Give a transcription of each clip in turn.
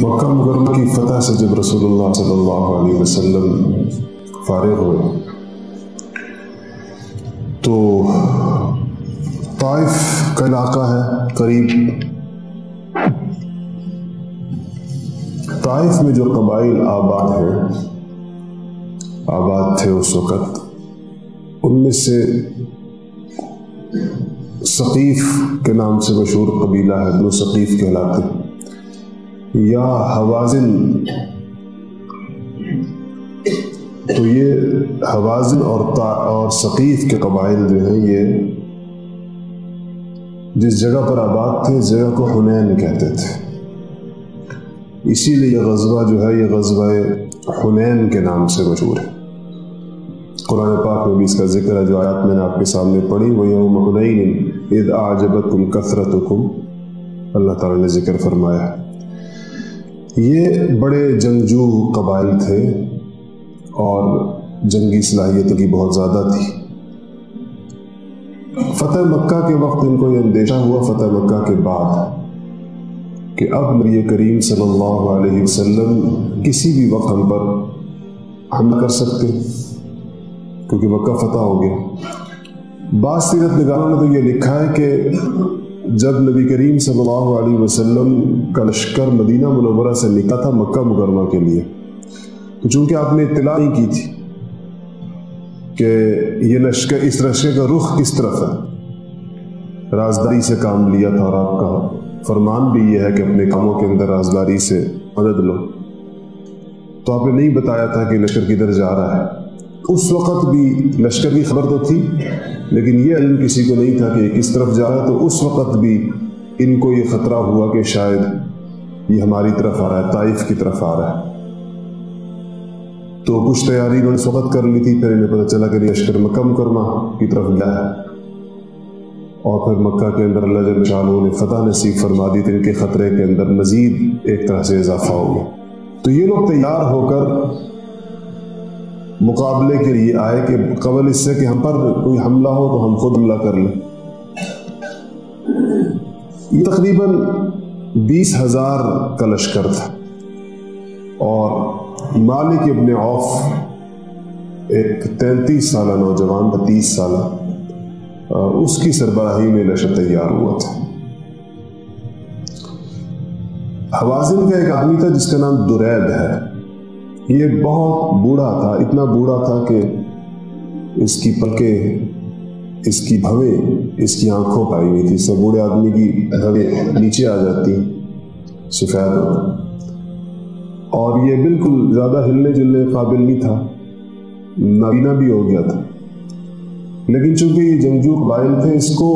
مکہ مکرمہ کی فتح سے جب رسول اللہ صلی اللہ علیہ وسلم فارغ ہوئے تو طائف کا علاقہ ہے قریب، طائف میں جو قبائل آباد تھے اس وقت، ان میں سے ثقیف کے نام سے مشہور قبیلہ ہے، بنو ثقیف کہلاتے، یا حوازن۔ تو یہ حوازن اور ثقیف کے قبائل جو ہیں، یہ جس جگہ پر آباد تھے اس جگہ کو حنین کہتے تھے، اسی لیے یہ غزوہ جو ہے یہ غزوہ حنین کے نام سے مشہور ہے۔ قرآن پاک میں بھی اس کا ذکر ہے، جو آیات میں نے آپ کے سامنے پڑھی، وَيَوْمَ حُنَيْنٍ إِذْ أَعْجَبَتْكُمْ كَثْرَتُكُمْ، اللہ تعالیٰ نے ذکر فرمایا۔ یہ بڑے جنگجو قبائل تھے اور جنگی صلاحیت کی بہت زیادہ تھی۔ فتح مکہ کے وقت ان کو یہ اندیشہ ہوا، فتح مکہ کے بعد، کہ اب نبی کریم صلی اللہ علیہ وسلم کسی بھی وقت ہم پر حملہ کر سکتے، کیونکہ مکہ فتح ہو گیا۔ بعض سیرت نگاروں نے تو یہ لکھا ہے کہ جب نبی کریم صلی اللہ علیہ وسلم کا لشکر مدینہ منورہ سے نکلا تھا مکہ مکرمہ کے لیے، تو چونکہ آپ نے اطلاع نہیں کی تھی کہ یہ لشکر، اس لشکر کا رخ کس طرف ہے، رازداری سے کام لیا تھا، اور آپ کا فرمان بھی یہ ہے کہ اپنے کاموں کے اندر رازداری سے مدد لو، تو آپ نے نہیں بتایا تھا کہ لشکر کدھر جا رہا ہے۔ اس وقت بھی لشکر کی خبر تو تھی، لیکن یہ علم کسی کو نہیں تھا کہ یہ کس طرف جا رہا ہے، تو اس وقت بھی ان کو یہ خطرہ ہوا کہ شاید یہ ہماری طرف آ رہا ہے، طائف کی طرف آ رہا ہے۔ تو کچھ تیاری انہوں نے اس وقت کر لی تھی، پھر انہیں پتہ چلا کہ لشکر مکہ مکرمہ کی طرف گیا ہے، اور پھر مکہ کے اندر اللہ جل شانہ نے فتح نصیب فرما دی، تو ان کے خطرے کے اندر مزید ایک طرح سے اضافہ ہو گیا۔ تو یہ لوگ تیار ہو کر مقابلے کے لیے آئے کہ قبل اس سے کہ ہم پر کوئی حملہ ہو تو ہم خود حملہ کر لیں۔ یہ تقریباً 20,000 کا لشکر تھا، اور مالک ابن عوف ایک 33 سالہ نوجوان تھا، 30 سالہ، اس کی سربراہی میں لشکر تیار ہوا تھا۔ حوازن کا ایک آدمی تھا جس کا نام درید ہے، یہ بہت بوڑھا تھا، اتنا بوڑھا تھا کہ اس کی پلکیں، اس کی بھویں اس کی آنکھوں پہ آئی ہوئی تھی، سب بوڑھے آدمی کی بھویں نیچے آ جاتی، سفید ہوتا، اور یہ بالکل زیادہ ہلنے جلنے قابل نہیں تھا، نابینا بھی ہو گیا تھا۔ لیکن چونکہ یہ جنگجو قبائل تھے، اس کو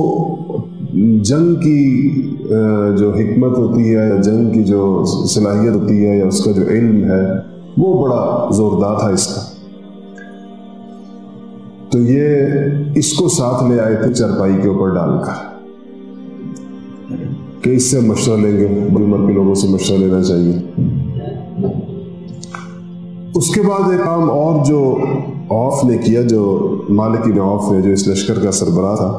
جنگ کی جو حکمت ہوتی ہے، یا جنگ کی جو صلاحیت ہوتی ہے، یا اس کا جو علم ہے، وہ بڑا زوردار تھا اس کا۔ تو یہ اس کو ساتھ لے آئے تھے چرپائی کے اوپر ڈال کر، کہ اس سے مشورہ لیں گے، بڑی عمر کے لوگوں سے مشورہ لینا چاہیے۔ اس کے بعد ایک کام اور جو عوف نے کیا، جو مالک بن عوف ہے، جو اس لشکر کا سربراہ تھا،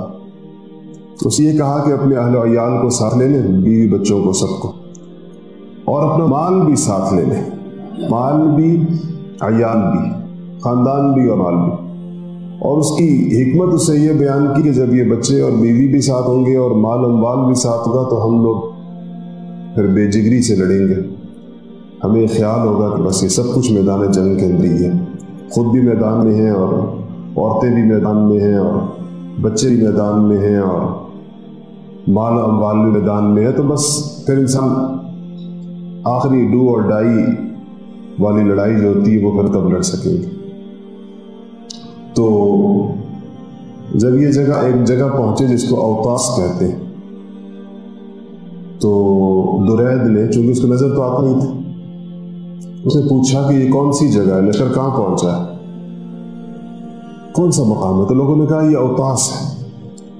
اس نے یہ کہا کہ اپنے اہل و عیال کو ساتھ لے لیں، بیوی بچوں کو، سب کو، اور اپنا مال بھی ساتھ لے لیں، مال بھی، عیال بھی، خاندان بھی اور مال بھی۔ اور اس کی حکمت اسے یہ بیان کی کہ جب یہ بچے اور بیوی بھی ساتھ ہوں گے اور مال اموال بھی ساتھ ہوگا، تو ہم لوگ پھر بے جگری سے لڑیں گے، ہمیں خیال ہوگا کہ بس یہ سب کچھ میدان جنگ کے اندر ہی ہے، خود بھی میدان میں ہیں، اور عورتیں بھی میدان میں ہیں، اور بچے بھی میدان میں ہیں، اور مال اموال بھی میدان میں ہے، تو بس پھر انسان آخری ڈو اور ڈائی والی لڑائی جو ہوتی ہے وہ پھر تب لڑ سکیں گے۔ تو جب یہ جگہ ایک جگہ پہنچے جس کو اوطاس کہتے ہیں، تو درید نے، چونکہ اس کو نظر تو آتا نہیں تھا، اس نے پوچھا کہ یہ کون سی جگہ ہے، لشکر کہاں پہنچا ہے، کون سا مقام ہے؟ تو لوگوں نے کہا یہ اوطاس ہے۔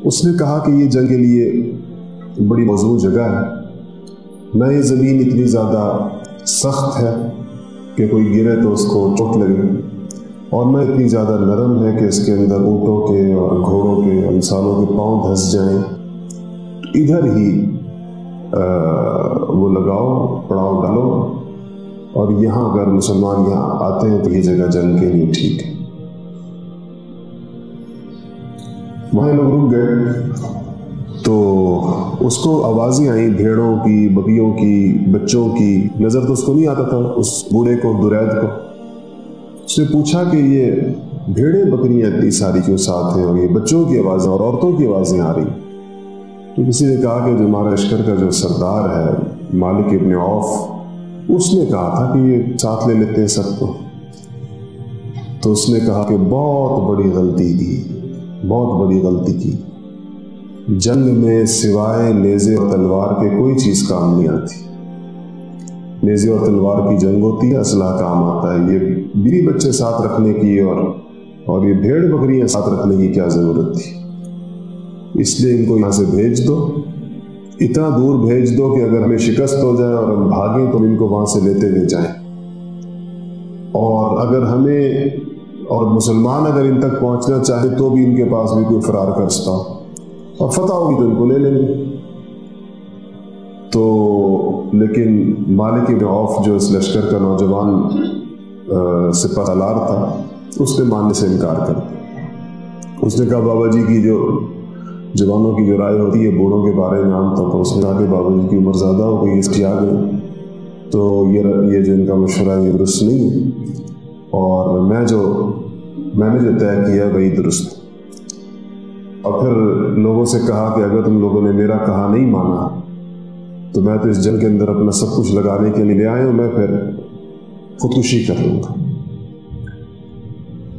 اس نے کہا کہ یہ جنگ کے لیے بڑی موزوں جگہ ہے، نہ یہ زمین اتنی زیادہ سخت ہے کہ کوئی گرے تو اس کو چوٹ لگے، اور نہ اتنی زیادہ نرم ہے کہ اس کے اندر اونٹوں کے اور گھوڑوں کے، انسانوں کے پاؤں دھس جائیں۔ ادھر ہی وہ لگاؤ، پڑاؤ ڈالو، اور یہاں اگر مسلمان یہاں آتے ہیں تو یہ جگہ جنگ کے لیے ٹھیک ہے۔ وہاں لوگ رک گئے تو اس کو آوازیں آئیں بھیڑوں کی، بکریوں کی، بچوں کی۔ نظر تو اس کو نہیں آتا تھا، اس بوڑھے کو، درید کو۔ اس نے پوچھا کہ یہ بھیڑیں بکریاں اتنی ساری کیوں ساتھ ہیں، اور یہ بچوں کی آوازیں اور عورتوں کی آوازیں آ رہی؟ تو کسی نے کہا کہ جو ہمارا لشکر کا جو سردار ہے مالک ابن عوف، اس نے کہا تھا کہ یہ ساتھ لے لیتے ہیں سب کو۔ تو اس نے کہا کہ بہت بڑی غلطی کی، بہت بڑی غلطی کی۔ جنگ میں سوائے نیزے اور تلوار کے کوئی چیز کام نہیں آتی۔ نیزے اور تلوار کی جنگ ہوتی ہے، اسلحہ کام آتا ہے۔ یہ بیوی بچے ساتھ رکھنے کی اور یہ بھیڑ بکریاں ساتھ رکھنے کی کیا ضرورت تھی؟ اس لیے ان کو یہاں سے بھیج دو، اتنا دور بھیج دو کہ اگر ہمیں شکست ہو جائے اور ہم بھاگیں تو ان کو وہاں سے لیتے ہوئے جائیں، اور اگر ہمیں اور مسلمان اگر ان تک پہنچنا چاہے تو بھی ان کے پاس بھی کوئی فرار کا رستہ ہو، اور فتح ہوگی تو ان کو لے لیں گے۔ تو لیکن مالک بن عوف جو اس لشکر کا نوجوان سپہ سالار تھا، اس نے ماننے سے انکار کر دیا۔ اس نے کہا بابا جی کی جو جوانوں کی جو رائے ہوتی ہے بوڑھوں کے بارے میں عام طور پر، اس نے کہا کہ بابا جی کی عمر زیادہ ہو گئی، اس کی آ گئی، تو یہ جو ان کا مشورہ ہے یہ درست نہیں ہے، اور میں نے جو طے کیا وہی درست۔ اور پھر لوگوں سے کہا کہ اگر تم لوگوں نے میرا کہا نہیں مانا تو میں تو اس جنگ کے اندر اپنا سب کچھ لگانے کے لیے لے آیا ہوں، میں پھر خودکشی کر لوں گا۔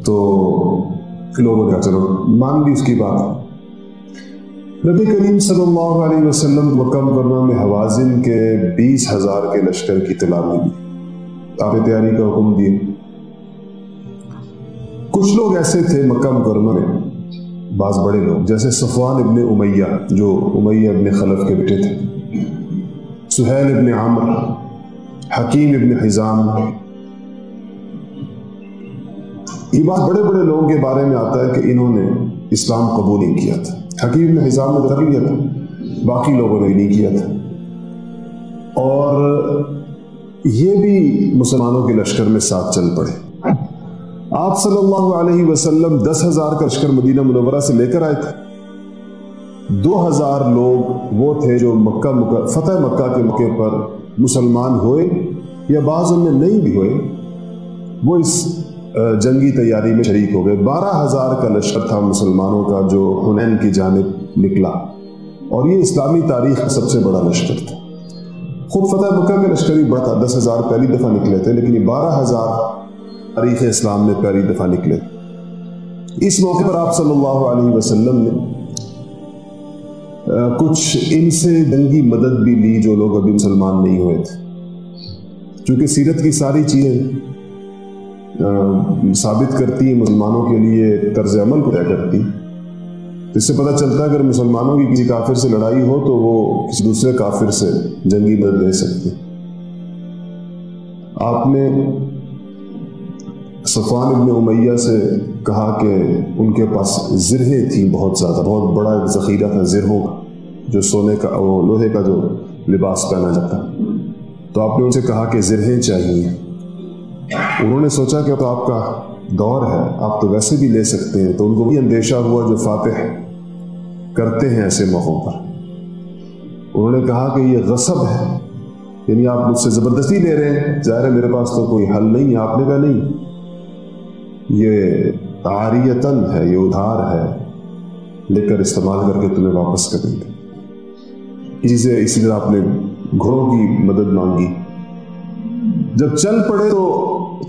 تو لوگوں نے کہا چلو مان لی اس کی بات۔ نبی کریم صلی اللہ علیہ وسلم مکہ مکرمہ میں حوازن کے 20,000 کے لشکر کی اطلاع ملی، آپ تیاری کا حکم دیے۔ کچھ لوگ ایسے تھے مکہ مکرمہ میں، بعض بڑے لوگ جیسے صفوان ابن امیہ جو امیہ ابن خلف کے بیٹے تھے، سہیل ابن عمر، حکیم ابن حزام، یہ بات بڑے بڑے لوگوں کے بارے میں آتا ہے کہ انہوں نے اسلام قبول نہیں کیا تھا۔ حکیم ابن حزام نے کر لیا تھا، باقی لوگوں نے نہیں کیا تھا، اور یہ بھی مسلمانوں کے لشکر میں ساتھ چل پڑے۔ آپ صلی اللہ علیہ وسلم 10,000 کا لشکر مدینہ منورہ سے لے کر آئے تھے۔ 2,000 لوگ وہ تھے جو فتح مکہ کے موقع پر مسلمان ہوئے، یا بعض ان میں نہیں بھی ہوئے، وہ اس جنگی تیاری میں شریک ہو گئے۔ 12,000 کا لشکر تھا مسلمانوں کا جو حنین کی جانب نکلا، اور یہ اسلامی تاریخ کا سب سے بڑا لشکر تھا۔ خود فتح مکہ کا لشکر ہی بڑا تھا، 10,000 پہلی دفعہ نکلے تھے، لیکن یہ 12,000 تاریخ اسلام میں پہلی دفعہ نکلے۔ اس موقع پر آپ صلی اللہ علیہ وسلم نے کچھ ان سے جنگی مدد بھی لی جو لوگ ابھی مسلمان نہیں ہوئے تھے، چونکہ سیرت کی ساری چیزیں ثابت کرتی ہیں، مسلمانوں کے لیے طرز عمل کو طے کرتی، اس سے پتہ چلتا ہے اگر مسلمانوں کی کسی کافر سے لڑائی ہو تو وہ کسی دوسرے کافر سے جنگی مدد لے سکتے۔ آپ نے صفوان ابن امیہ سے کہا کہ ان کے پاس زرہیں تھیں بہت زیادہ، بہت بڑا ایک ذخیرہ تھا زرہوں کا، جو سونے کا وہ لوہے کا جو لباس پہنا جاتا، تو آپ نے ان سے کہا کہ زرہیں چاہیے۔ انہوں نے سوچا کہ تو آپ کا دور ہے، آپ تو ویسے بھی لے سکتے ہیں، تو ان کو بھی اندیشہ ہوا جو فاتح کرتے ہیں ایسے موقعوں پر۔ انہوں نے کہا کہ یہ غصب ہے، یعنی آپ مجھ سے زبردستی لے رہے ہیں، ظاہر ہے میرے پاس تو کوئی حل نہیں ہے۔ آپ نے کہا نہیں، یہ عاریتن ہے، یہ ادھار ہے، لے کر استعمال کر کے تمہیں واپس کریں گے۔ اسی طرح آپ نے گھوڑوں کی مدد مانگی۔ جب چل پڑے تو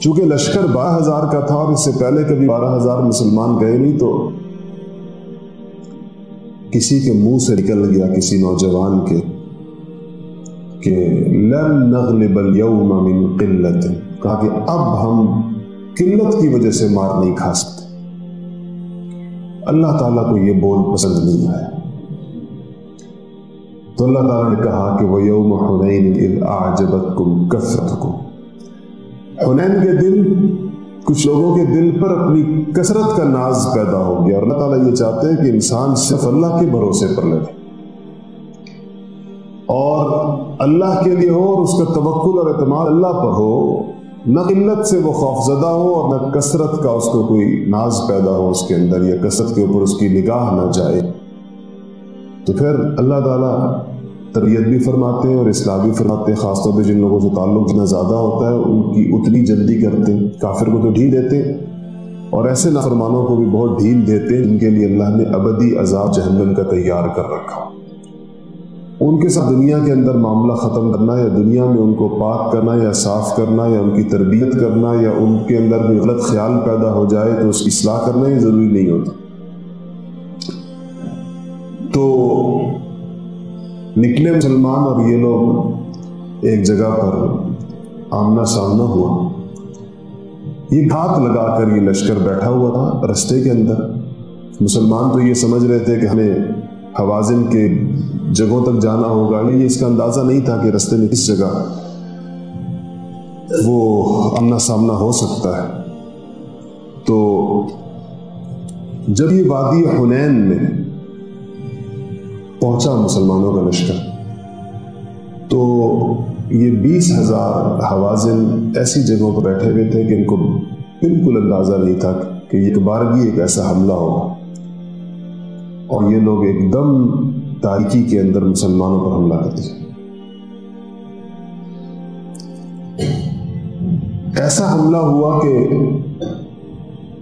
چونکہ لشکر 12,000 کا تھا اور اس سے پہلے کبھی 12,000 مسلمان گئے نہیں، تو کسی کے منہ سے نکل گیا، کسی نوجوان کے، کہ لن نغلب اليوم من قلت، کہا کہ اب ہم قلت کی وجہ سے مار نہیں کھا سکتے۔ اللہ تعالیٰ کو یہ بول پسند نہیں آیا، تو اللہ تعالیٰ نے کہا کہ وَيَوْمَ حُنَيْنٍ إِذْ أَعْجَبَتْكُمْ كَثْرَتُكُمْ، حنین کے دن کچھ لوگوں کے دل پر اپنی کثرت کا ناز پیدا ہو گیا، اور اللہ تعالیٰ یہ چاہتے ہیں کہ انسان صرف اللہ کے بھروسے پر لڑے، اور اللہ کے لیے ہو اور اس کا توکل اور اعتماد اللہ پر ہو، نہ قلت سے وہ خوفزدہ ہو اور نہ کثرت کا اس کو کوئی ناز پیدا ہو اس کے اندر، یا کثرت کے اوپر اس کی نگاہ نہ جائے، تو پھر اللہ تعالیٰ تربیت بھی فرماتے ہیں اور اصلاح بھی فرماتے ہیں. خاص طور پہ جن لوگوں سے تعلق اتنا زیادہ ہوتا ہے ان کی اتنی جلدی کرتے ہیں. کافر کو تو ڈھیل دیتے ہیں اور ایسے نافرمانوں کو بھی بہت ڈھیل دیتے ہیں جن کے لیے اللہ نے ابدی عذاب جہنم کا تیار کر رکھا. ان کے ساتھ دنیا کے اندر معاملہ ختم کرنا، یا دنیا میں ان کو پاک کرنا یا صاف کرنا یا ان کی تربیت کرنا، یا ان کے اندر کوئی غلط خیال پیدا ہو جائے تو اس کی اصلاح کرنا یہ ضروری نہیں ہوتا. تو نکلے مسلمان اور یہ لوگ ایک جگہ پر آمنا سامنا ہوا. یہ گھات لگا کر یہ لشکر بیٹھا ہوا تھا رستے کے اندر. مسلمان تو یہ سمجھ رہے تھے کہ ہمیں حوازن کے جگہوں تک جانا ہوگا، لیکن اس کا اندازہ نہیں تھا کہ رستے میں کس جگہ وہ آمنا سامنا ہو سکتا ہے. تو جب یہ وادی حنین میں پہنچا مسلمانوں کا لشکر، تو یہ 20,000 حوازن ایسی جگہوں پر بیٹھے ہوئے تھے کہ ان کو بالکل اندازہ نہیں تھا کہ یہ بارگی ایک ایسا حملہ ہوگا، اور یہ لوگ ایک دم تاریکی کے اندر مسلمانوں پر حملہ کرتے ہیں. ایسا حملہ ہوا کہ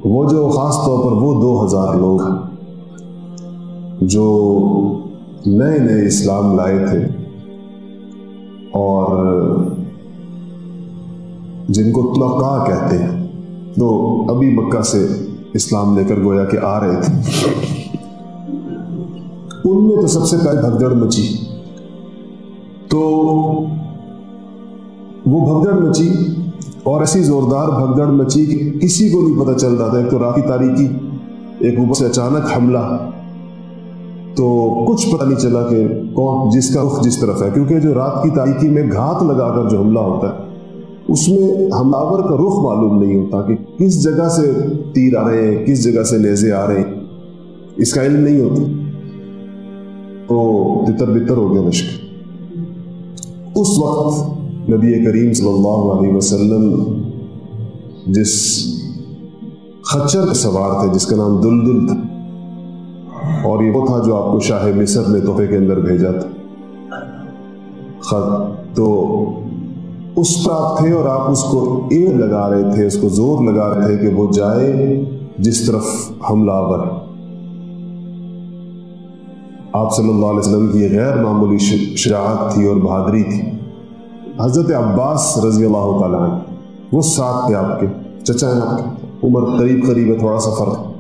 وہ جو خاص طور پر وہ 2,000 لوگ جو نئے نئے اسلام لائے تھے اور جن کو طلقاء کہتے ہیں، تو ابھی مکہ سے اسلام لے کر گویا کہ آ رہے تھے، ان میں تو سب سے پہلے بھگدڑ مچی. تو وہ بھگدڑ مچی اور ایسی زوردار بھگدڑ مچی کہ کسی کو نہیں پتہ چل رہا تھا. ایک تو رات کی تاریکی، ایک اوپر سے اچانک حملہ، تو کچھ پتہ نہیں چلا کہ کون جس کا رخ جس طرف ہے، کیونکہ جو رات کی تاریکی میں گھات لگا کر جو حملہ ہوتا ہے اس میں حملہ کا رخ معلوم نہیں ہوتا کہ کس جگہ سے تیر آ رہے ہیں، کس جگہ سے نیزے آ رہے ہیں، اس کا علم نہیں ہوتا. تو تتر بتر ہو گیا لشکر. اس وقت نبی کریم صلی اللہ علیہ وسلم جس خچر پہ سوار تھے جس کا نام دلدل تھا، اور یہ وہ تھا جو آپ کو شاہ مصر نے تحفے کے اندر بھیجا تھا خط، تو اس پر آپ تھے اور آپ اس کو ایڑ لگا رہے تھے، اس کو زور لگا رہے تھے کہ وہ جائے جس طرف حملہ آور. آپ صلی اللہ علیہ وسلم کی غیر معمولی شجاعت تھی اور بہادری تھی. حضرت عباس رضی اللہ تعالیٰ عنہ وہ ساتھ تھے، آپ کے چچا ہیں، آپ کے عمر قریب ہے، تھوڑا سا فرق.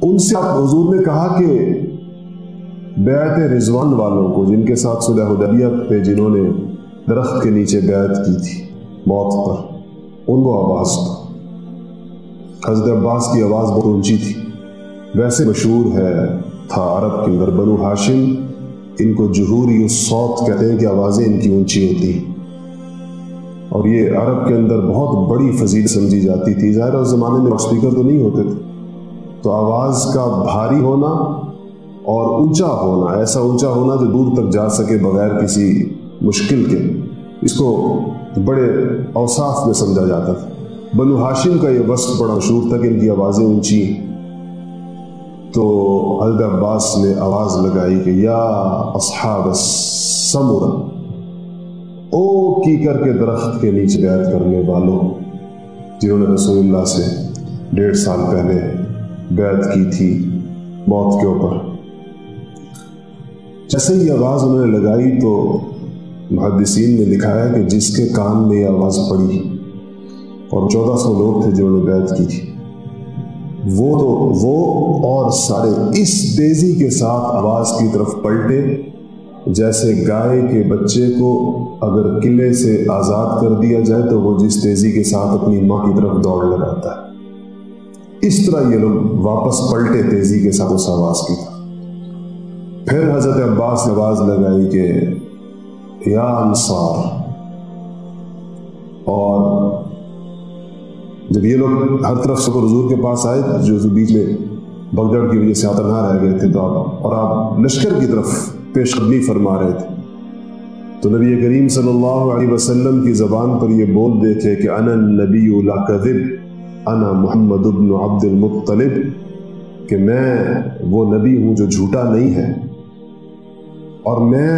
ان سے آپ حضور نے کہا کہ بیعت رضوان والوں کو، جن کے ساتھ صلح حدیبیہ پہ جنہوں نے درخت کے نیچے بیعت کی تھی موت پر، ان کو آواز دو. حضرت عباس کی آواز بہت اونچی تھی. ویسے مشہور تھا عرب کے اندر، بنو ہاشم ان کو جہوری الصوت کہتے ہیں کہ آوازیں ان کی اونچی ہوتی ہیں، اور یہ عرب کے اندر بہت بڑی فضیلت سمجھی جاتی تھی. ظاہر اس زمانے میں اسپیکر تو نہیں ہوتے تھے، تو آواز کا بھاری ہونا اور اونچا ہونا، ایسا اونچا ہونا جو دور تک جا سکے بغیر کسی مشکل کے، اس کو بڑے اوصاف میں سمجھا جاتا تھا. بنو ہاشم کا یہ وصف بڑا مشہور تھا کہ ان کی آوازیں اونچی. تو حضرت عباس نے آواز لگائی کہ یا اصحاب السمرہ، او کیکر کے درخت کے نیچے بیعت کرنے والوں جنہوں نے رسول اللہ سے 1.5 سال پہلے بیعت کی تھی موت کے اوپر. جیسے ہی آواز انہوں نے لگائی تو محدثین نے لکھا ہے کہ جس کے کان میں یہ آواز پڑی، اور 1400 لوگ تھے جنہوں نے بیعت کی تھی، وہ اور سارے اس تیزی کے ساتھ آواز کی طرف پلٹے جیسے گائے کے بچے کو اگر قلعے سے آزاد کر دیا جائے تو وہ جس تیزی کے ساتھ اپنی ماں کی طرف دوڑ لگاتا ہے. اس طرح یہ لوگ واپس پلٹے تیزی کے ساتھ اس آواز کی طرف. پھر حضرت عباس نے آواز لگائی کہ یا انصار، اور جب یہ لوگ ہر طرف سے حضور کے پاس آئے جو بیچ میں بگدڑ کی وجہ سے تنہا رہ گئے تھے، تو آپ لشکر کی طرف پیش قدمی فرما رہے تھے، تو نبی کریم صلی اللہ علیہ وسلم کی زبان پر یہ بول دیکھے کہ انا النبی لا کذب، انا محمد بن عبد المطلب، کہ میں وہ نبی ہوں جو جھوٹا نہیں ہے، اور میں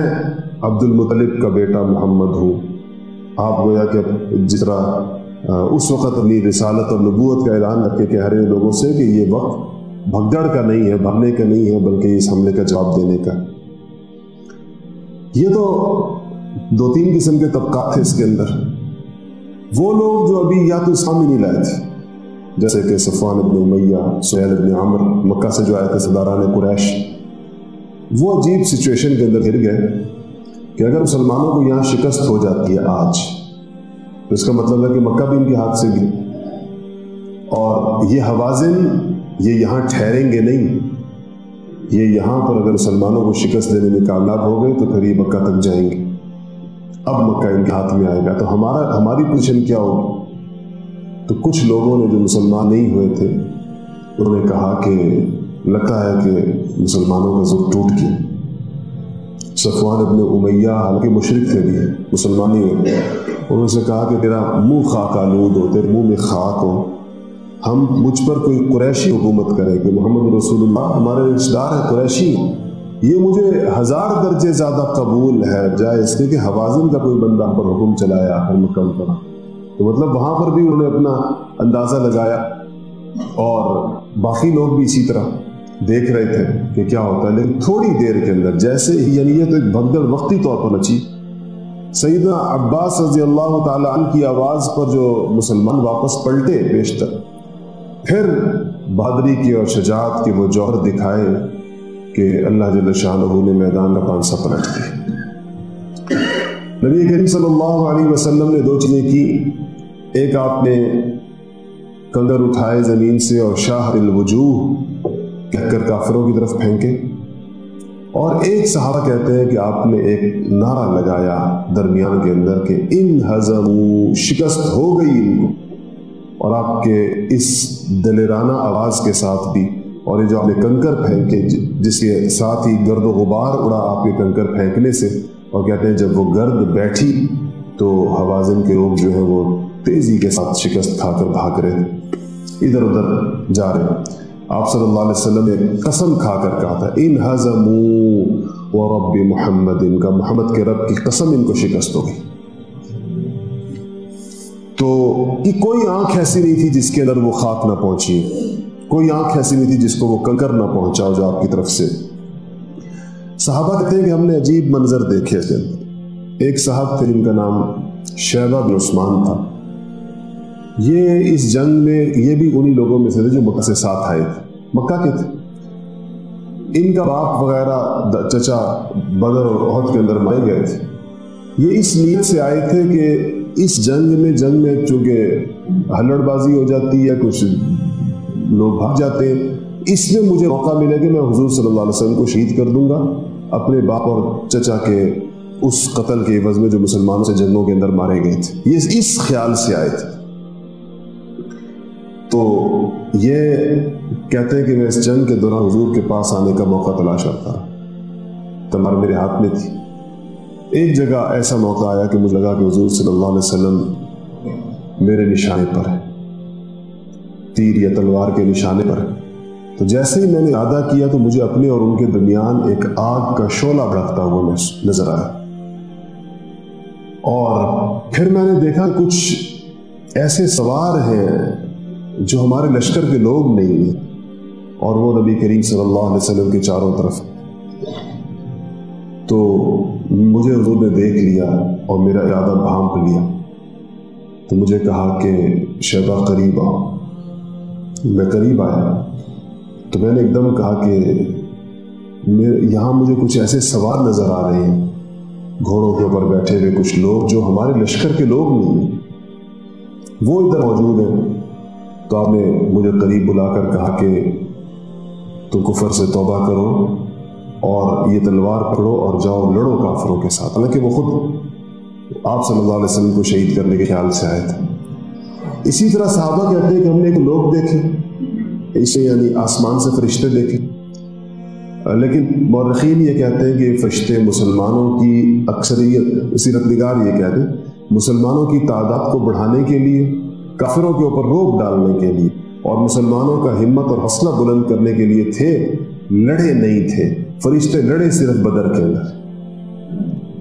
عبد المطلب کا بیٹا محمد ہوں۔ آپ گویا کہ جس طرح اس وقت اپنی رسالت اور نبوت کا اعلان رکھے کہ ہر لوگوں سے کہ یہ وقت بھگدڑ کا نہیں ہے، بھرنے کا نہیں ہے، بلکہ اس حملے کا جواب دینے کا۔ یہ تو 2-3 قسم کے طبقات تھے اس کے اندر۔ وہ لوگ جو ابھی یا تو اسلام ہی نہیں لائے تھے، جیسے کہ صفوان ابن امیہ، سہیل ابن عمر، مکہ سے جو آئے تھے سرداران قریش، وہ عجیب سچویشن کے اندر گر گئے کہ اگر مسلمانوں کو یہاں شکست ہو جاتی ہے آج، تو اس کا مطلب ہے کہ مکہ بھی ان کے ہاتھ سے گئی، اور یہ حوازن یہ یہاں ٹھہریں گے نہیں، یہ یہاں پر اگر مسلمانوں کو شکست دینے میں کامیاب ہو گئے تو پھر یہ مکہ تک جائیں گے، اب مکہ ان کے ہاتھ میں آئے گا، تو ہماری پوزیشن کیا ہوگی؟ تو کچھ لوگوں نے جو مسلمان نہیں ہوئے تھے انہوں نے کہا کہ لگتا ہے کہ مسلمانوں کا زور ٹوٹ گیا۔ صفوان ابن امیہ حالانکہ مشرک تھے بھی، مسلمان نہیں ہوئے، انہوں نے کہا کہ تیرا منہ خاک آلود ہو، تیرے منہ میں خاک ہو، ہم مجھ پر کوئی قریشی حکومت کرے کہ محمد رسول اللہ ہمارے رشتہ دار ہے قریشی، یہ مجھے 1000 درجے زیادہ قبول ہے جائے اس کے کہ حوازن کا کوئی بندہ ہم پر حکم چلایا آخر مکہ پر۔ تو مطلب وہاں پر بھی انہوں نے اپنا اندازہ لگایا، اور باقی لوگ بھی اسی طرح دیکھ رہے تھے کہ کیا ہوتا ہے، لیکن تھوڑی دیر کے اندر جیسے ہی، یعنی یہ تو ایک بھگدڑ وقتی طور پر مچی، سیدنا عباس رضی اللہ تعالیٰ عنہ کی آواز پر جو مسلمان واپس پلٹے بیشتر، پھر بہادری کی اور شجاعت کے وہ جوہر دکھائے کہ اللہ جل شانہ نے میدان کا پانسا پلٹ دی۔ نبی کریم صلی اللہ علیہ وسلم نے 2 چیزیں کی، ایک آپ نے کنگر اٹھائے زمین سے اور شاہ الوجوہ کہہ کر کافروں کی طرف پھینکے، اور ایک صحابہ کہتے ہیں کہ آپ نے ایک نعرہ لگایا درمیان کے اندر کہ انہزموا، شکست ہو گئی ان کو، اور آپ کے اس دلیرانہ آواز کے ساتھ بھی، اور یہ جو آپ نے کنکر پھینکے جس کے ساتھ ہی گرد و غبار اڑا آپ کے کنکر پھینکنے سے، اور کہتے ہیں جب وہ گرد بیٹھی تو حوازن کے لوگ جو ہیں وہ تیزی کے ساتھ شکست کھا کر بھاگ رہے تھے، ادھر ادھر جا رہے۔ آپ صلی اللہ علیہ وسلم نے قسم کھا کر کہا تھا انہزموا ورب محمد، ان کا محمد کے رب کی قسم ان کو شکست ہوگی۔ تو کہ کوئی آنکھ ایسی نہیں تھی جس کے اندر وہ خاک نہ پہنچی، کوئی آنکھ ایسی نہیں تھی جس کو وہ کنکر نہ پہنچا جو آپ کی طرف سے۔ صحابہ کہتے ہیں کہ ہم نے عجیب منظر دیکھے تھے۔ ایک صاحب تھے جن کا نام شیبہ بن عثمان تھا، یہ اس جنگ میں، یہ بھی انہی لوگوں میں سے تھے جو مکہ سے ساتھ آئے تھے، مکہ کے تھے۔ ان کا باپ وغیرہ چچا بدر اور احد کے اندر مارے گئے تھے۔ یہ اس نیت سے آئے تھے کہ اس جنگ میں چونکہ ہلڑ بازی ہو جاتی ہے، کچھ لوگ بھاگ جاتے ہیں، اس میں مجھے موقع ملے کہ میں حضور صلی اللہ علیہ وسلم کو شہید کر دوں گا اپنے باپ اور چچا کے اس قتل کے عوض میں جو مسلمانوں سے جنگوں کے اندر مارے گئے تھے۔ یہ اس خیال سے آئے تھے۔ تو یہ کہتے ہیں کہ میں اس جنگ کے دوران حضور کے پاس آنے کا موقع تلاش کرتا رہا، تلوار میرے ہاتھ میں تھی۔ ایک جگہ ایسا موقع آیا کہ مجھے لگا کہ حضور صلی اللہ علیہ وسلم میرے نشانے پر ہے، تیر یا تلوار کے نشانے پر ہے۔ تو جیسے ہی میں نے ارادہ کیا تو مجھے اپنے اور ان کے درمیان ایک آگ کا شعلہ بھڑکتا ہوا نظر آیا، اور پھر میں نے دیکھا کچھ ایسے سوار ہیں جو ہمارے لشکر کے لوگ نہیں ہیں، اور وہ نبی کریم صلی اللہ علیہ وسلم کے چاروں طرف۔ تو مجھے حضور نے دیکھ لیا اور میرا ارادہ بھانپ لیا، تو مجھے کہا کہ شیبہ قریب آؤ۔ میں قریب آیا تو میں نے ایک دم کہا کہ یہاں مجھے کچھ ایسے سوار نظر آ رہے ہیں، گھوڑوں کے اوپر بیٹھے ہوئے کچھ لوگ جو ہمارے لشکر کے لوگ نہیں ہیں، وہ ادھر موجود ہیں۔ تو آپ نے مجھے قریب بلا کر کہا کہ تم کفر سے توبہ کرو اور یہ تلوار پکڑو اور جاؤ لڑو کافروں کے ساتھ۔ حالانکہ وہ خود آپ صلی اللہ علیہ وسلم کو شہید کرنے کے خیال سے آئے تھے۔ اسی طرح صحابہ کہتے ہیں کہ ہم نے ایک لوگ دیکھے، اسے یعنی آسمان سے فرشتے دیکھے، لیکن مورخین یہ کہتے ہیں کہ فرشتے مسلمانوں کی اکثریت، سیرت نگار یہ کہتے ہیں مسلمانوں کی تعداد کو بڑھانے کے لیے، کافروں کے اوپر روک ڈالنے کے لیے اور مسلمانوں کا ہمت اور حوصلہ بلند کرنے کے لیے تھے، لڑے نہیں تھے۔ فرشتے لڑے صرف بدر کے اندر،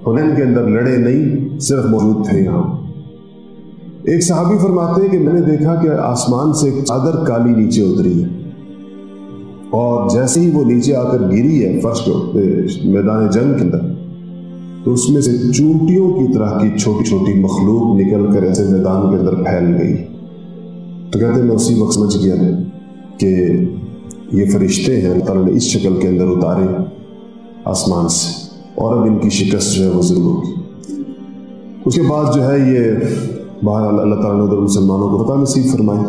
حنین کے اندر لڑے نہیں، صرف موجود تھے یہاں۔ ایک صحابی فرماتے ہیں کہ میں نے دیکھا کہ آسمان سے ایک چادر کالی نیچے اتری ہے، اور جیسے ہی وہ نیچے آ کر گری ہے فرش پہ میدان جنگ کے اندر، تو اس میں سے چونٹیوں کی طرح کی چھوٹی چھوٹی مخلوق نکل کر ایسے میدان کے اندر پھیل گئی۔ تو کہتے ہیں میں اسی وقت سمجھ گیا کہ یہ فرشتے ہیں، اللہ تعالیٰ نے اس شکل کے اندر اتارے آسمان سے، اور اب ان کی شکست جو ہے وہ ضرور ہوگی۔ اس کے بعد جو ہے یہ بہرحال اللہ تعالیٰ نے ادھر مسلمانوں کو فتح نصیب فرمائی۔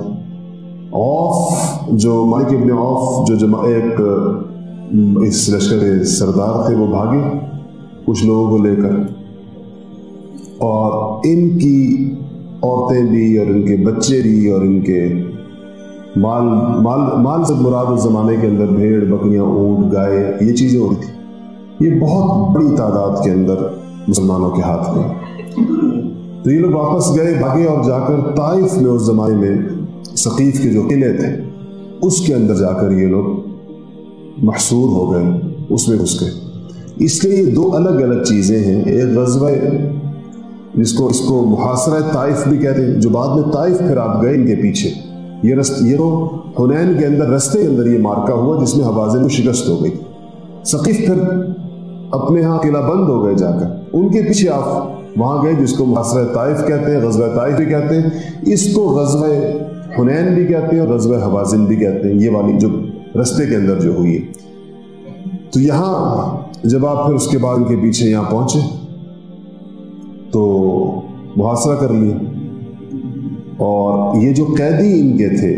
عوف جو مالک ابن عوف جو ایک اس لشکر کے سردار تھے، وہ بھاگے کچھ لوگوں کو لے کر، اور ان کی عورتیں بھی اور ان کے بچے بھی اور ان کے مال سے مراد اس زمانے کے اندر بھیڑ، بکریاں، اونٹ، گائے، یہ چیزیں ہوتی تھیں۔ یہ بہت بڑی تعداد کے اندر مسلمانوں کے ہاتھ میں۔ تو یہ لوگ واپس گئے، بھاگے، اور جا کر طائف میں اس زمانے میں ثقیف کے جو قلعے تھے اس کے اندر جا کر یہ لوگ محصور ہو گئے، اس میں گھس گئے۔ اس لیے یہ دو الگ الگ چیزیں ہیں۔ ایک غزوہ اس کو محاصرہ طائف بھی کہتے ہیں، جو بعد میں طائف پھر آپ گئے ان کے پیچھے، یہ تو حنین کے اندر رستے کے اندر یہ مارکا ہوا جس میں حوازن کو شکست ہو گئی۔ ثقیف پھر اپنے ہاں قلعہ بند ہو گئے، جا کر ان کے پیچھے آپ وہاں گئے، جس کو محاصرہ طائف کہتے ہیں، غزوہ طائف بھی کہتے ہیں، اس کو غزوہ حنین بھی کہتے ہیں اور غزوہ حوازن بھی کہتے ہیں، یہ والی جو رستے کے اندر جو ہوئی۔ تو یہاں جب آپ پھر اس کے بعد ان کے پیچھے یہاں پہنچے تو محاصرہ کر لیا، اور یہ جو قیدی ان کے تھے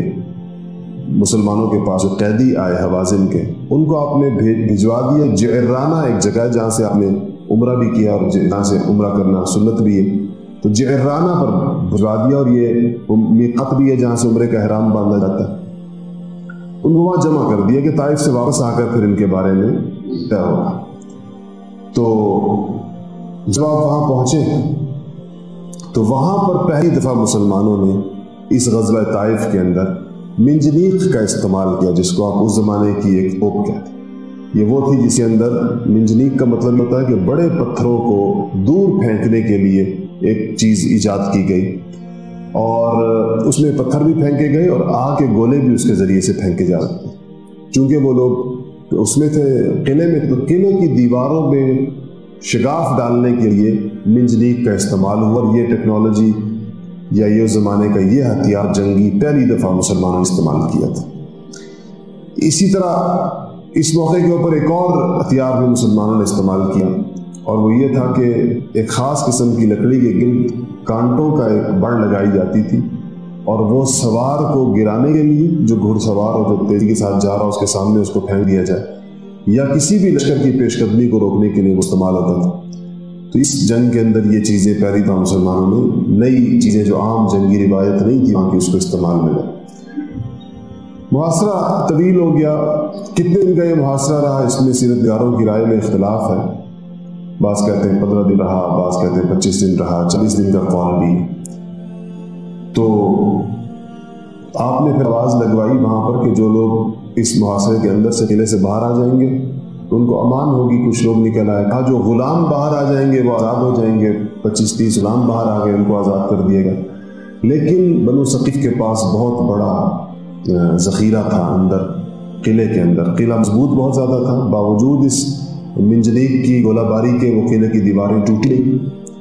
مسلمانوں کے پاس، جو قیدی آئے حوازن کے، ان کو آپ نے بھجوا دیا جعرانہ، ایک جگہ ہے جہاں سے آپ نے عمرہ بھی کیا اور جہاں سے عمرہ کرنا سنت بھی ہے، تو جعرانہ پر بھجوا دیا، اور یہ میقات بھی ہے جہاں سے عمرے کا احرام باندھا جاتا ہے۔ ان کو وہاں جمع کر دیا کہ طائف سے واپس آ کر پھر ان کے بارے میں طے ہوگا۔ تو جب آپ وہاں پہنچے تو وہاں پر پہلی دفعہ مسلمانوں نے اس غزوہ طائف کے اندر منجنیق کا استعمال کیا، جس کو آپ اس زمانے کی ایک توپ کہتے ہیں۔ یہ وہ تھی جس کے اندر منجنیق کا مطلب ہوتا ہے کہ بڑے پتھروں کو دور پھینکنے کے لیے ایک چیز ایجاد کی گئی، اور اس میں پتھر بھی پھینکے گئے اور آگ کے گولے بھی اس کے ذریعے سے پھینکے جا رہے تھے۔ چونکہ وہ لوگ اس میں تھے قلعے میں، تو قلعے کی دیواروں میں شگاف ڈالنے کے لیے منجنیق کا استعمال ہوا، اور یہ ٹیکنالوجی یا یہ زمانے کا یہ ہتھیار جنگی پہلی دفعہ مسلمانوں نے استعمال کیا تھا۔ اسی طرح اس موقع کے اوپر ایک اور ہتھیار بھی مسلمانوں نے استعمال کیا، اور وہ یہ تھا کہ ایک خاص قسم کی لکڑی کے گرد کانٹوں کا ایک بڑ لگائی جاتی تھی، اور وہ سوار کو گرانے کے لیے، جو گھڑ سوار اور جو تیزی کے ساتھ جا رہا اس کے سامنے اس کو پھینک دیا جائے، یا کسی بھی لشکر کی پیش قدمی کو روکنے کے لیے استعمال ہوتا تھا۔ تو اس جنگ کے اندر یہ چیزیں پہلی بار مسلمانوں نے، نئی چیزیں جو عام جنگی روایت نہیں تھی وہاں کی، اس کو استعمال میں لیا۔ محاصرہ طویل ہو گیا، کتنے دن کا یہ محاصرہ رہا اس میں سیرت نگاروں کی رائے میں اختلاف ہے۔ بعض کہتے ہیں 15 دن رہا، بعض کہتے ہیں 25 دن رہا، 40 دن کا قول بھی۔ تو آپ نے پھر آواز لگوائی وہاں پر کہ جو لوگ اس محاصرے کے اندر سے قلعے سے باہر آ جائیں گے تو ان کو امان ہوگی۔ کچھ لوگ نکل آئے، کہا جو غلام باہر آ جائیں گے وہ آزاد ہو جائیں گے۔ 25-30 غلام باہر آ گئے، ان کو آزاد کر دیا گیا۔ لیکن بنو ثقیف کے پاس بہت بڑا ذخیرہ تھا اندر قلعے کے اندر، قلعہ مضبوط بہت زیادہ تھا، باوجود اس منجنیق کی گولہ باری کے وہ قلعے کی دیواریں ٹوٹ گئی،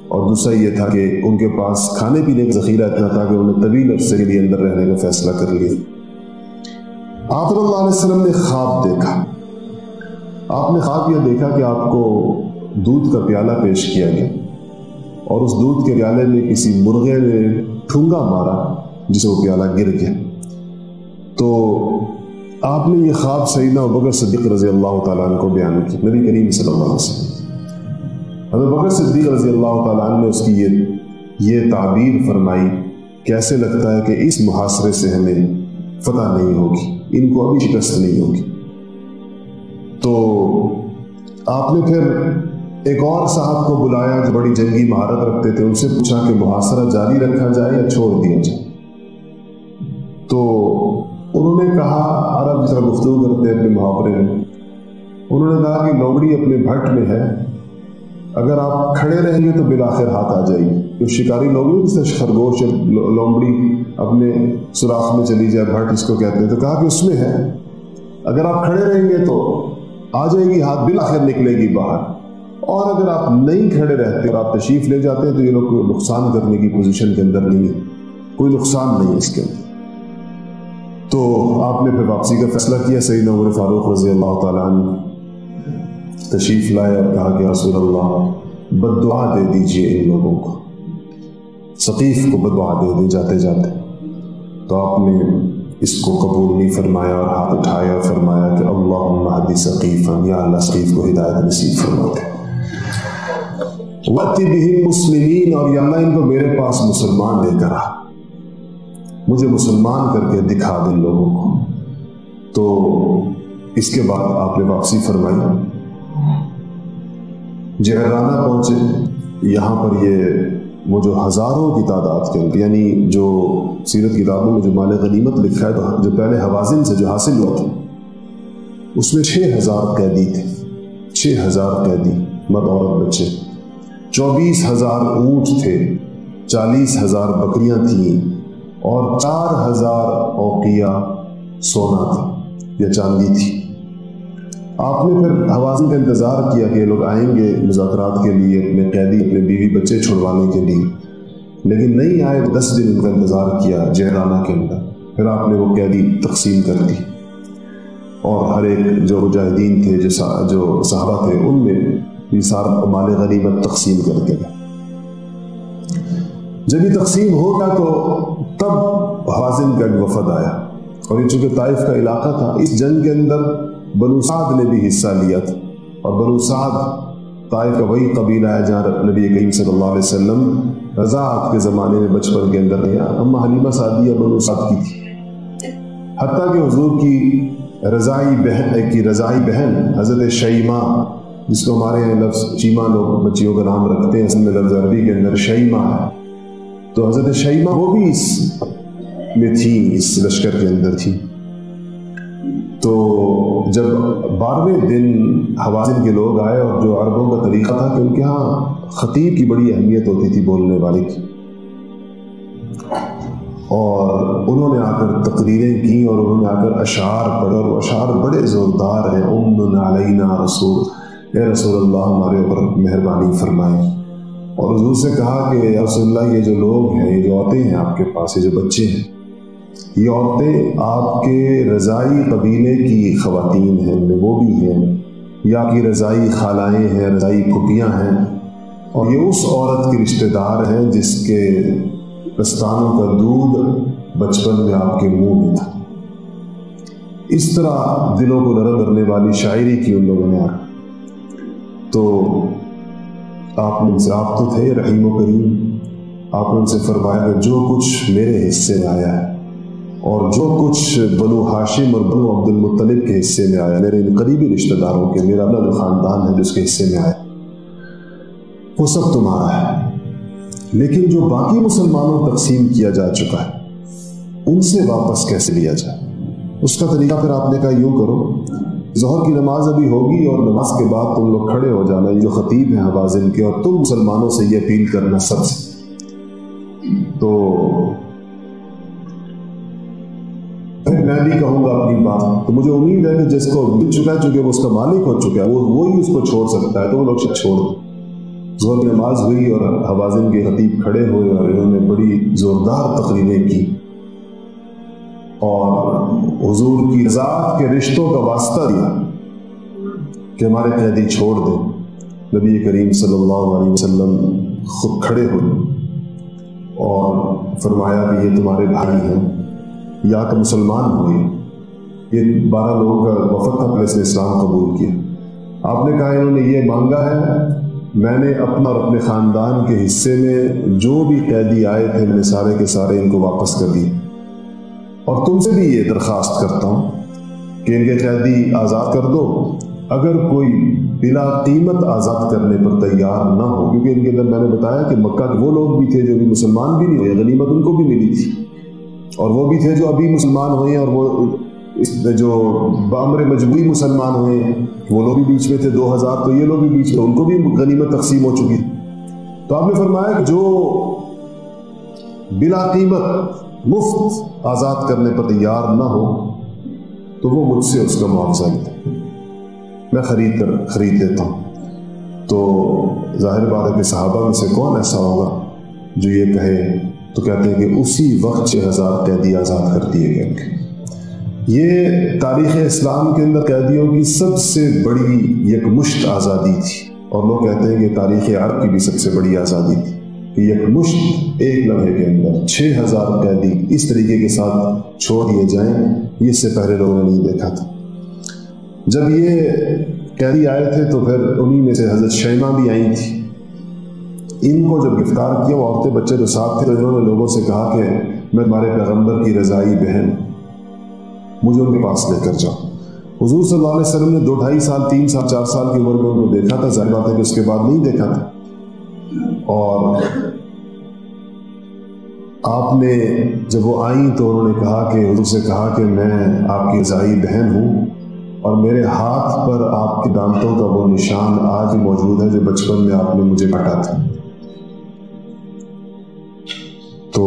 اور دوسرا یہ تھا کہ ان کے پاس کھانے پینے کا ذخیرہ اتنا تھا کہ انہوں نے طویل عرصے کے لیے اندر رہنے کا فیصلہ کر لیا۔ آپ صلی اللہ علیہ وسلم نے خواب دیکھا۔ آپ نے خواب یہ دیکھا کہ آپ کو دودھ کا پیالہ پیش کیا گیا، اور اس دودھ کے پیالے میں کسی مرغے نے ٹھونگا مارا جسے وہ پیالہ گر گیا۔ تو آپ نے یہ خواب سیدنا ابوبکر صدیق رضی اللہ تعالیٰ عنہ کو بیان کی، نبی کریم صلی اللہ علیہ وسلم۔ حضرت ابوبکر صدیق رضی اللہ تعالیٰ عنہ نے اس کی یہ تعبیر فرمائی، کیسے لگتا ہے کہ اس محاصرے سے ہمیں فتح نہیں ہوگی، ان کو ابھی شکست نہیں ہوگی۔ تو آپ نے پھر ایک اور صاحب کو بلایا جو بڑی جنگی مہارت رکھتے تھے، ان سے پوچھا کہ محاصرہ جاری رکھا جائے یا چھوڑ دیا جائے؟ تو انہوں نے کہا، عرب جس طرح گفتگو کرتے ہیں اپنے محاورے میں، انہوں نے کہا کہ لومڑی اپنے بھٹ میں ہے، اگر آپ کھڑے رہیں گے تو بالآخر ہاتھ آ جائے گی. جو شکاری لوگ ہیں جس سے خرگوش لومڑی اپنے سوراخ میں چلی جائے، بھٹ اس کو کہتے ہیں، تو کہا کہ اس میں ہے، اگر آپ کھڑے رہیں گے تو آ جائے گی ہاتھ، بالآخر نکلے گی باہر، اور اگر آپ نہیں کھڑے رہتے اور آپ تشریف لے جاتے ہیں تو یہ لوگ کوئی نقصان کرنے کی پوزیشن کے اندر نہیں ہے، کوئی نقصان نہیں ہے اس کے اندر. تو آپ نے پھر واپسی کا فیصلہ کیا. سیدنا عمر فاروق رضی اللہ تعالیٰ عنہ تشریف لائے اور کہا کہ رسول اللہ بد دعا دے دیجئے ان لوگوں کو، ثقیف کو بد دعا دے دی جاتے جاتے. تو آپ نے اس کو قبول نہیں فرمایا اور ہاتھ اٹھایا اور فرمایا کہ اللہم اہد ثقیفا، یا اللہ ثقیف کو ہدایت نصیب فرما دے. وَأْتِ بِهِمْ مُسْلِمِينَ، اور یا اللہ ان کو میرے پاس مسلمان لے کر آ، مجھے مسلمان کر کے دکھا دے لوگوں کو. تو اس کے بعد آپ نے واپسی فرمائی، جعرانہ پہنچے. یہاں پر یہ وہ جو ہزاروں کی تعداد کے اندر، یعنی جو سیرت کتابوں میں جو مال غنیمت لکھا ہے، تو جو پہلے حوازن سے جو حاصل ہوا تھا اس میں 6000 قیدی تھے، 6000 قیدی، مرد عورت بچے، 24000 اونٹ تھے، 40000 بکریاں تھیں، اور 4000 اوقیہ سونا تھا یا چاندی تھی. آپ نے پھر حوازن کا انتظار کیا کہ یہ لوگ آئیں گے مذاکرات کے لیے، اپنے قیدی اپنے بیوی بچے چھڑوانے کے لیے، لیکن نہیں آئے. 10 دن ان کا انتظار کیا جعرانہ کے اندر. پھر آپ نے وہ قیدی تقسیم کر دی، اور ہر ایک جو مجاہدین تھے، جو صحابہ تھے، ان میں یہ سارا مال غنیمت تقسیم کر کے گئے. جب یہ تقسیم ہوگا تو تب حوازن کا وفد آیا، اور یہ چونکہ طائف کا علاقہ تھا، اس جنگ کے اندر بنو سعد نے بھی حصہ لیا تھا. اور بنو سعد طائف کا وہی قبیلہ ہے جہاں نبی کریم صلی اللہ علیہ وسلم رضاعت کے زمانے میں بچپن کے اندر رہا. اما حلیمہ سعدیہ بنو سعد کی تھی، حتیٰ کہ حضور کی رضائی بہن حضرت شیمہ، جس کو ہمارے یہاں لفظ شیمہ لوگ بچیوں کا نام رکھتے ہیں، اصل میں لفظ عربی کے اندر شیمہ ہے. تو حضرت شیمہ وہ بھی اس میں تھی، اس لشکر کے اندر تھی. تو جب 12ویں دن حوازن کے لوگ آئے، اور جو عربوں کا طریقہ تھا کہ ان کے ہاں خطیب کی بڑی اہمیت ہوتی تھی، بولنے والے کی، اور انہوں نے آ کر تقریریں کی اور انہوں نے آ کر اشعار پڑھے، اور وہ اشعار بڑے زوردار ہیں. امن علینا رسول، اے رسول اللہ ہمارے اوپر مہربانی فرمائیں. اور حضور سے کہا کہ یا رسول اللہ، یہ جو لوگ ہیں، یہ جو عورتیں ہیں آپ کے پاس، یہ جو بچے ہیں، یہ عورتیں آپ کے رضائی قبیلے کی خواتین ہیں، ان میں وہ بھی ہیں، یا آپ کی رضائی خالائیں ہیں، رضائی پھوپھیاں ہیں، اور یہ اس عورت کے رشتہ دار ہیں جس کے پستانوں کا دودھ بچپن میں آپ کے منہ میں تھا. اس طرح دلوں کو نرم کرنے والی شاعری کی ان لوگوں نے. تو آپ تو تھے رحیم و کریم، آپ نے ان سے فرمایا کہ جو کچھ میرے حصے میں آیا ہے، اور جو کچھ بنو ہاشم اور بنو عبد المطلب کے حصے میں آیا، میرے ان قریبی رشتہ داروں کے، میرا اپنا خاندان ہے جس کے حصے میں آیا، وہ سب تمہارا ہے. لیکن جو باقی مسلمانوں تقسیم کیا جا چکا ہے، ان سے واپس کیسے لیا جائے؟ اس کا طریقہ پھر آپ نے کہا یوں کرو، ظہر کی نماز ابھی ہوگی، اور نماز کے بعد تم لوگ کھڑے ہو جانا، یہ جو خطیب ہیں حوازن کے، اور تم مسلمانوں سے یہ اپیل کرنا سب سے. تو پھر میں بھی کہوں گا اپنی بات. تو مجھے امید ہے کہ جس کو مل چکا ہے، چونکہ وہ اس کا مالک ہو چکا ہے، وہی اس کو چھوڑ سکتا ہے، تو وہ لوگ چھوڑ دیں. ظہر کی نماز ہوئی اور حوازن کے خطیب کھڑے ہوئے، اور انہوں نے بڑی زوردار تقریریں کی، اور حضور کی ذات کے رشتوں کا واسطہ دیا کہ ہمارے قیدی چھوڑ دیں. نبی کریم صلی اللہ علیہ وسلم خود کھڑے ہوئے اور فرمایا کہ یہ تمہارے بھائی ہیں، یا کہ مسلمان ہوئے. یہ 12 لوگوں کا وفد تھا، پھر اس نے اسلام قبول کیا. آپ نے کہا انہوں نے یہ مانگا ہے، میں نے اپنا اور اپنے خاندان کے حصے میں جو بھی قیدی آئے تھے، میں نے سارے کے سارے ان کو واپس کر دیے. اور تم سے بھی یہ درخواست کرتا ہوں کہ ان کے قیدی آزاد کر دو، اگر کوئی بلا قیمت آزاد کرنے پر تیار نہ ہو، کیونکہ ان کے اندر میں نے بتایا کہ مکہ کے وہ لوگ بھی تھے جو بھی مسلمان بھی نہیں ہوئے، غنیمت ان کو بھی ملی تھی، اور وہ بھی تھے جو ابھی مسلمان ہوئے، اور وہ جو بامر مجبوری مسلمان ہوئے وہ لوگ بھی بیچ میں تھے 2000، تو یہ لوگ بھی بیچ میں، ان کو بھی غنیمت تقسیم ہو چکی۔ تو آپ نے فرمایا کہ جو بلا قیمت مفت آزاد کرنے پر تیار نہ ہو تو وہ مجھ سے اس کا معاوضہ لے، میں خرید لیتا ہوں۔ تو ظاہر بات ہے کہ صحابہ میں سے کون ایسا ہوگا جو یہ کہے؟ تو کہتے ہیں کہ اسی وقت 6000 قیدی آزاد کر دیے گئے۔ یہ تاریخ اسلام کے اندر قیدیوں کی سب سے بڑی یکمشت آزادی تھی، اور لوگ کہتے ہیں کہ تاریخ عرب کی بھی سب سے بڑی آزادی تھی کہ یکمشت ایک لمحے کے اندر 6000 قیدی اس طریقے کے ساتھ چھوڑ دیے جائیں، یہ اس سے پہلے لوگوں نے نہیں دیکھا تھا۔ جب یہ قیدی آئے تھے تو پھر انہی میں سے حضرت شیمہ بھی آئی تھی۔ ان کو جب گرفتار کیا، وہ عورتیں بچے جو ساتھ تھے، تو انہوں نے لوگوں سے کہا کہ میں تمہارے پیغمبر کی رضائی بہن، مجھے ان کے پاس لے کر جاؤ۔ حضور صلی اللہ علیہ وسلم نے 2 ڈھائی سال 3 سال 4 سال کی عمر میں ان کو دیکھا تھا، ظاہر بات ہے کہ اس کے بعد نہیں دیکھا تھا، اور آپ نے جب وہ آئیں تو انہوں نے کہا کہ حضور سے کہا کہ میں آپ کی رضائی بہن ہوں، اور میرے ہاتھ پر آپ کے دانتوں کا وہ نشان آج بھی موجود ہے جو بچپن میں آپ نے مجھے کاٹا تھا۔ تو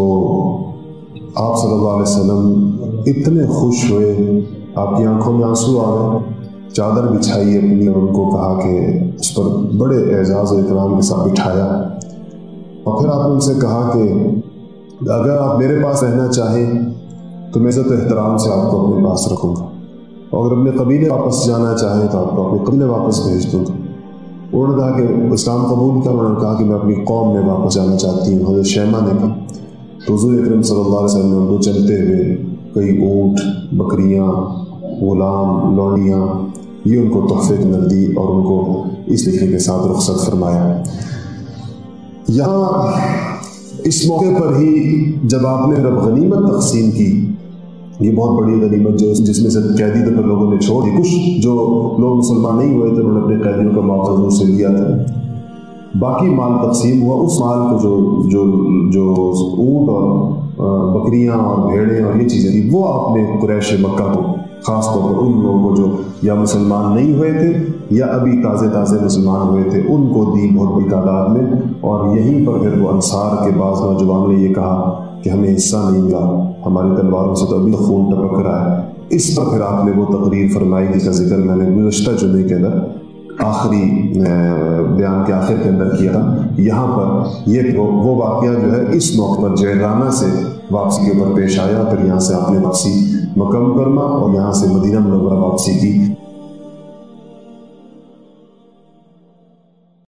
آپ صلی اللہ علیہ وسلم اتنے خوش ہوئے، آپ کی آنکھوں میں آنسو آ گئے، چادر بچھائی اپنی، اور ان کو کہا کہ اس پر بڑے اعزاز و اکرام کے ساتھ بٹھایا، اور پھر آپ نے ان سے کہا کہ اگر آپ میرے پاس رہنا چاہیں تو میں عزت و احترام سے آپ کو اپنے پاس رکھوں گا، اور اگر اپنے قبیلے واپس جانا چاہیں تو آپ کو اپنے قبیلے واپس بھیج دوں گا۔ انہوں نے کہا کہ اسلام قبول کیا؟ انہوں نے کہا کہ میں اپنی قوم میں واپس جانا چاہتی ہوں۔ حضرت شیمہ نے کہا تو حضور اکرم صلی اللہ علیہ وسلم نے ان کو چلتے ہوئے کئی اونٹ، بکریاں، غلام، لونڈیاں یہ ان کو تحفے میں دی، اور ان کو اس طریقے کے ساتھ رخصت فرمایا۔ یہاں اس موقع پر ہی جب آپ نے رب غنیمت تقسیم کی، یہ بہت بڑی غنیمت جس میں سے قیدی تو پھر لوگوں نے چھوڑ دی، کچھ جو لوگ مسلمان نہیں ہوئے تھے انہوں نے اپنے قیدیوں کا معاوضہ سے لیا تھا، باقی مال تقسیم ہوا۔ اس مال کو جو اونٹ اور بکریاں اور بھیڑیں اور یہ چیزیں تھیں، وہ آپ نے قریش مکہ کو، خاص طور پر ان لوگوں کو جو یا مسلمان نہیں ہوئے تھے یا ابھی تازے مسلمان ہوئے تھے، ان کو دی بہت بڑی تعداد میں۔ اور یہیں پر پھر وہ انصار کے بعض نوجوانوں نے یہ کہا کہ ہمیں حصہ نہیں ملا، ہماری تلواروں سے تو ابھی خون ٹپک رہا ہے۔ اس پر پھر آپ نے وہ تقریر فرمائی جس کا ذکر میں نے گزشتہ جمعے کے اندر آخری بیان کے آخر کے اندر کیا تھا۔ یہاں پر یہ وہ واقعہ جو ہے اس موقع پر جعرانہ سے واپسی کے اوپر پیش آیا، پھر یہاں سے آپ نے واپسی مکہ مکرمہ اور یہاں سے مدینہ منورہ واپسی کی۔